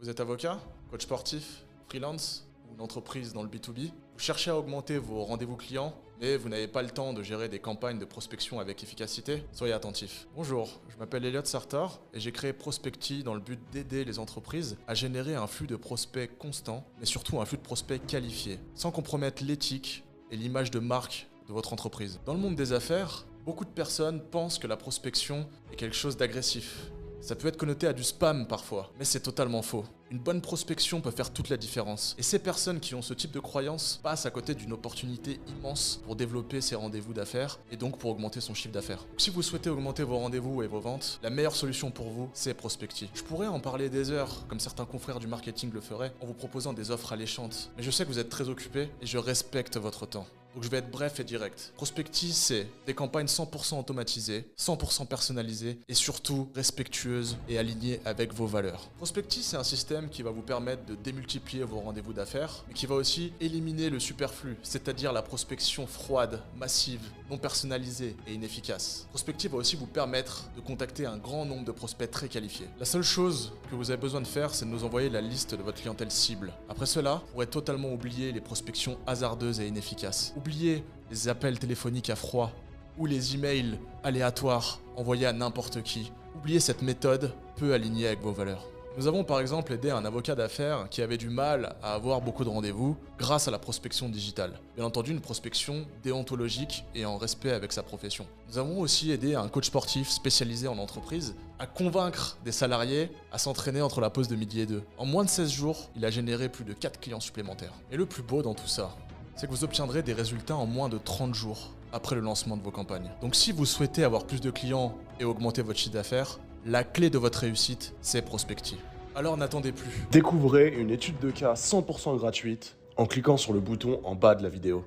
Vous êtes avocat, coach sportif, freelance ou une entreprise dans le B2B? Vous cherchez à augmenter vos rendez-vous clients, mais vous n'avez pas le temps de gérer des campagnes de prospection avec efficacité? Soyez attentifs. Bonjour, je m'appelle Elliot Sartor et j'ai créé Prospecti dans le but d'aider les entreprises à générer un flux de prospects constant, mais surtout un flux de prospects qualifiés, sans compromettre l'éthique et l'image de marque de votre entreprise. Dans le monde des affaires, beaucoup de personnes pensent que la prospection est quelque chose d'agressif. Ça peut être connoté à du spam parfois, mais c'est totalement faux. Une bonne prospection peut faire toute la différence. Et ces personnes qui ont ce type de croyance passent à côté d'une opportunité immense pour développer ses rendez-vous d'affaires et donc pour augmenter son chiffre d'affaires. Si vous souhaitez augmenter vos rendez-vous et vos ventes, la meilleure solution pour vous, c'est Prospecti. Je pourrais en parler des heures, comme certains confrères du marketing le feraient, en vous proposant des offres alléchantes. Mais je sais que vous êtes très occupé et je respecte votre temps. Donc je vais être bref et direct. Prospecti, c'est des campagnes 100% automatisées, 100% personnalisées et surtout respectueuses et alignées avec vos valeurs. Prospecti, c'est un système qui va vous permettre de démultiplier vos rendez-vous d'affaires, mais qui va aussi éliminer le superflu, c'est-à-dire la prospection froide, massive, non personnalisée et inefficace. Prospecti va aussi vous permettre de contacter un grand nombre de prospects très qualifiés. La seule chose que vous avez besoin de faire, c'est de nous envoyer la liste de votre clientèle cible. Après cela, vous pourrez totalement oublier les prospections hasardeuses et inefficaces. Oubliez les appels téléphoniques à froid ou les emails aléatoires envoyés à n'importe qui. Oubliez cette méthode peu alignée avec vos valeurs. Nous avons par exemple aidé un avocat d'affaires qui avait du mal à avoir beaucoup de rendez-vous grâce à la prospection digitale. Bien entendu, une prospection déontologique et en respect avec sa profession. Nous avons aussi aidé un coach sportif spécialisé en entreprise à convaincre des salariés à s'entraîner entre la pause de midi et 2. En moins de 16 jours, il a généré plus de 4 clients supplémentaires. Et le plus beau dans tout ça, c'est que vous obtiendrez des résultats en moins de 30 jours après le lancement de vos campagnes. Donc si vous souhaitez avoir plus de clients et augmenter votre chiffre d'affaires, la clé de votre réussite, c'est Prospecti. Alors n'attendez plus. Découvrez une étude de cas 100% gratuite en cliquant sur le bouton en bas de la vidéo.